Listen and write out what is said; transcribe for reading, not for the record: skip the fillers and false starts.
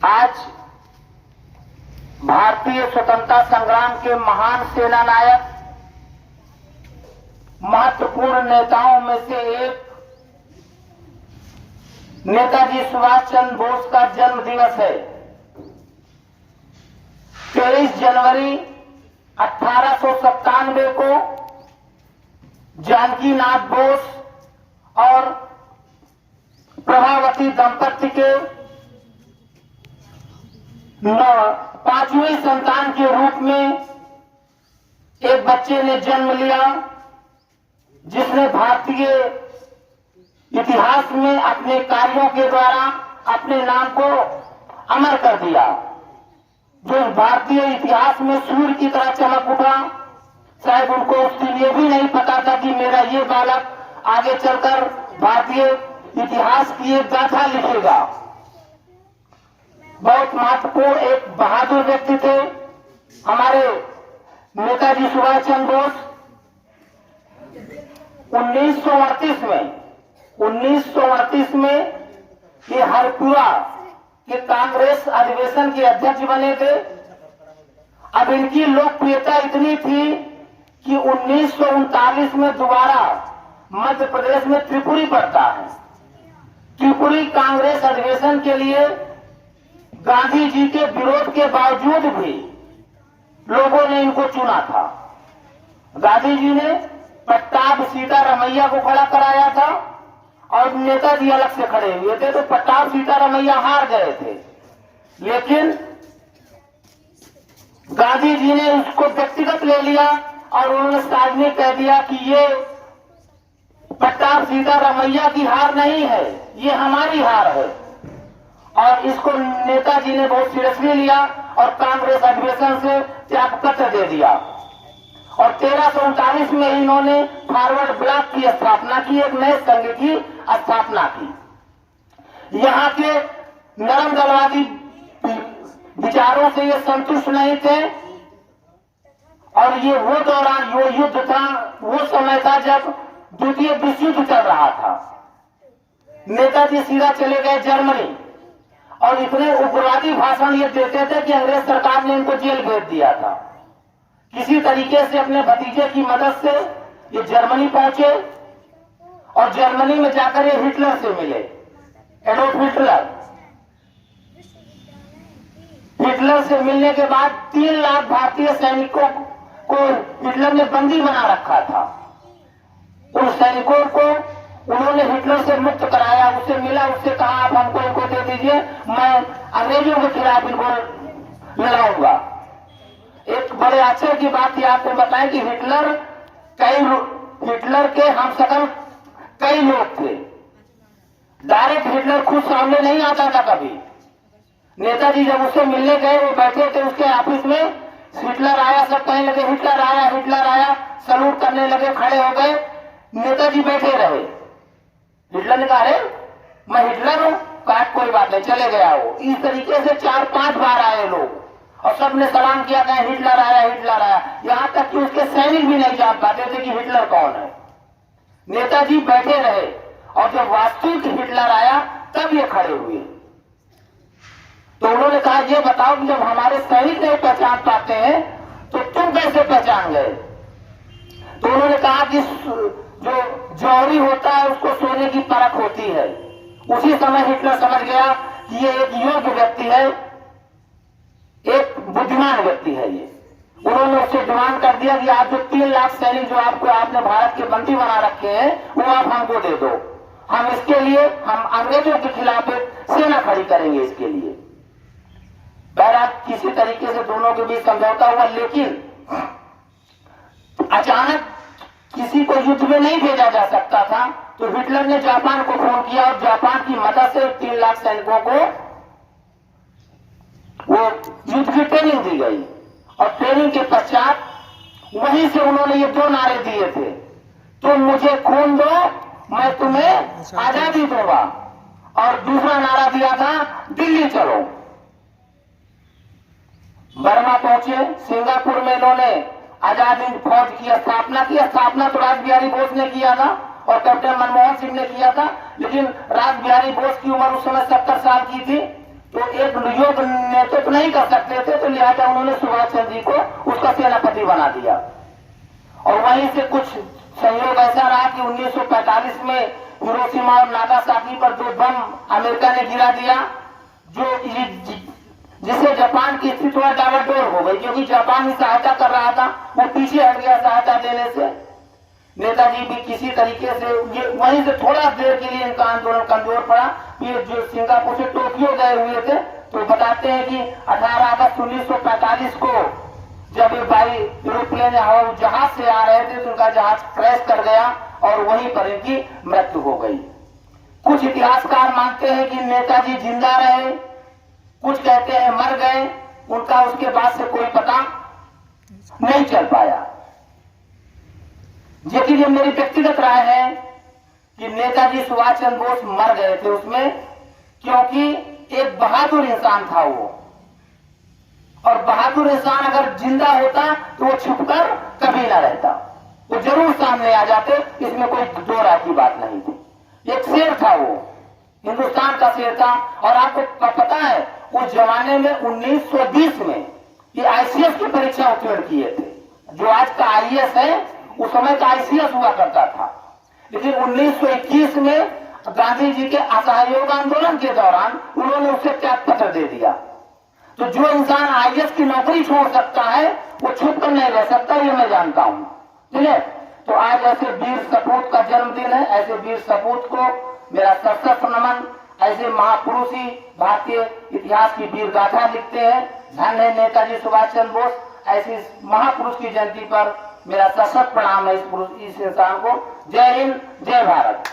आज भारतीय स्वतंत्रता संग्राम के महान सेना नायक, महत्वपूर्ण नेताओं में से एक नेताजी सुभाष चंद्र बोस का जन्म दिवस है। 23 जनवरी 1897 को जानकी नाथ बोस और प्रभावती दंपति के 5वीं संतान के रूप में एक बच्चे ने जन्म लिया, जिसने भारतीय इतिहास में अपने कार्यों के द्वारा अपने नाम को अमर कर दिया। जो भारतीय इतिहास में सूर्य की तरह चमक उठा। शायद उनको उस दिन ये भी नहीं पता था कि मेरा ये बालक आगे चलकर भारतीय इतिहास की एक गाथा लिखेगा। बहुत महत्वपूर्ण एक बहादुर व्यक्ति थे हमारे नेताजी सुभाष चंद्र बोस। 1938 में ये हरपुरा के कांग्रेस अधिवेशन के अध्यक्ष बने थे। अब इनकी लोकप्रियता इतनी थी कि 1939 में दोबारा मध्य प्रदेश में त्रिपुरी पड़ता है। त्रिपुरी कांग्रेस अधिवेशन के लिए गांधी जी के विरोध के बावजूद भी लोगों ने इनको चुना था। गांधी जी ने पट्टाभ सीतारमैया को खड़ा कराया था और नेताजी अलग से खड़े हुए थे, तो पट्टाभ सीतारमैया हार गए थे। लेकिन गांधी जी ने उसको व्यक्तिगत ले लिया और उन्होंने सार्वजनिक कह दिया कि ये पट्टाभ सीतारमैया की हार नहीं है, ये हमारी हार है। और इसको नेताजी ने बहुत सीरियसली लिया और कांग्रेस अधिवेशन से त्यागपत्र दे दिया। और 1339 में इन्होंने फॉरवर्ड ब्लॉक की स्थापना की, एक नए संघ की स्थापना की। यहाँ के नरम दलवादी विचारों से ये संतुष्ट नहीं थे और ये वो दौरान वो युद्ध था, वो समय था जब द्वितीय विश्व युद्ध चल रहा था। नेताजी सीधा चले गए जर्मनी और इतने उग्रवादी भाषण ये देते थे कि अंग्रेज सरकार ने इनको जेल भेज दिया था। किसी तरीके से अपने भतीजे की मदद से ये जर्मनी पहुंचे और जर्मनी में जाकर ये हिटलर से मिले, एडोल्फ हिटलर। हिटलर से मिलने के बाद 3 लाख भारतीय सैनिकों को हिटलर ने बंदी बना रखा था। उन सैनिकों को उन्होंने हिटलर से मुक्त कराया, उससे मिला, उससे कहा आप हमको इनको दे दीजिए, मैं अंग्रेजों के खिलाफ इनको लड़ाऊंगा। एक बड़े आश्चर्य की बात ये आपको बताएं कि हिटलर के हमशक्ल कई लोग थे। डायरेक्ट हिटलर खुद सामने नहीं आता था कभी। नेताजी जब उससे मिलने गए, वो बैठे थे उसके ऑफिस में, हिटलर आया, सब कहने लगे हिटलर आया, हिटलर आया, सलूट करने लगे, खड़े हो गए। नेताजी बैठे रहे। हिटलर ने कहा अरे मैं हिटलर हूं, कहा कोई बात नहीं, चले गया वो। इस तरीके से 4-5 बार आए लोग और सबने सलाम किया, कहा हिटलर आया, हिटलर आया। यहां तक कि उसके सैनिक भी नहीं जान पाते थे कि हिटलर कौन है। नेताजी बैठे रहे और जब वास्तविक हिटलर आया तब ये खड़े हुए। तो उन्होंने कहा ये बताओ कि जब हमारे सैनिक नहीं पहचान पाते हैं तो तुम कैसे पहचान गए? तो उन्होंने कहा कि जो जौहरी होता है उसको सोने की परख होती है। उसी समय हिटलर समझ गया कि ये एक योग्य व्यक्ति है, एक बुद्धिमान व्यक्ति है ये। उन्होंने उससे डिमांड कर दिया कि आप जो 3 लाख सैनिक जो आपने भारत के बंदी बना रखे हैं वो आप हमको दे दो। हम इसके लिए हम अंग्रेजों के खिलाफ एक सेना खड़ी करेंगे इसके लिए। बहरहाल किसी तरीके से दोनों के बीच समझौता हुआ, लेकिन अचानक किसी को युद्ध में नहीं भेजा जा सकता था, तो हिटलर ने जापान को फोन किया और जापान की मदद से 3 लाख सैनिकों को वो युद्ध की ट्रेनिंग दी गई। और ट्रेनिंग के पश्चात वहीं से उन्होंने ये 2 नारे दिए थे, तुम मुझे खून दो, मैं तुम्हें आजादी दूंगा। और दूसरा नारा दिया था दिल्ली चलो। बर्मा पहुंचे, सिंगापुर में इन्होंने आजाद हिंद फौज की स्थापना की। स्थापना तो राज बिहारी बोस ने किया था और कैप्टन मनमोहन सिंह ने किया था, लेकिन राज बिहारी बोस की उम्र उस समय 70 साल की थी। तो एक योग्य नहीं कर सकते थे, तो लिहाजा उन्होंने सुभाष चंद्र जी को उसका सेनापति बना दिया। और वहीं से कुछ संयोग ऐसा रहा कि 1945 में हिरोशिमा और नागासाकी पर 2 बम अमेरिका ने गिरा दिया, जो जिससे जापान की स्थिति थोड़ा डावाडोल हो गई, क्योंकि जापान ही सहायता कर रहा था, वो पीछे हट गया सहायता देने से। नेताजी भी किसी तरीके से ये वहीं से थोड़ा देर के लिए इनका आंदोलन कमजोर पड़ा। ये जो सिंगापुर से टोक्यो गए हुए थे, तो बताते हैं कि 18 अगस्त 1945 को जब ये बाई एरोप्लेन हवाई जहाज से आ रहे थे, तो उनका जहाज क्रैश कर गया और वहीं पर इनकी मृत्यु हो गई। कुछ इतिहासकार मानते हैं कि नेताजी जिंदा रहे, कुछ कहते हैं मर गए, उनका उसके बाद से कोई पता नहीं चल पाया। लेकिन ये मेरी व्यक्तिगत राय है कि नेताजी सुभाष चंद्र बोस मर गए थे उसमें, क्योंकि एक बहादुर इंसान था वो, और बहादुर इंसान अगर जिंदा होता तो वो छुपकर कभी ना रहता, वो जरूर सामने आ जाते, इसमें कोई दो राय की बात नहीं थी। एक शेर था वो, हिंदुस्तान का शेर था। और आपको पता है उस जमाने में 1920 में ये आईसीएस की परीक्षा उत्तीर्ण किए थे, जो आज का आईएएस है उस समय का आईसीएस हुआ करता था। लेकिन 1921 में गांधी जी के असहयोग आंदोलन के दौरान उन्होंने उसे त्याग पत्र दे दिया। तो जो इंसान आईएएस की नौकरी छोड़ सकता है वो छुप कर नहीं रह सकता, ये मैं जानता हूं, ठीक है। तो आज ऐसे वीर सपूत का जन्मदिन है, ऐसे वीर सपूत को मेरा सशस्त्र नमन। ऐसे महापुरुष ही भारतीय इतिहास की वीर गाथा लिखते हैं। धन्य है नेताजी सुभाष चंद्र बोस। ऐसे महापुरुष की जयंती पर मेरा सशक्त प्रणाम है इस इंसान को। जय हिंद, जय भारत।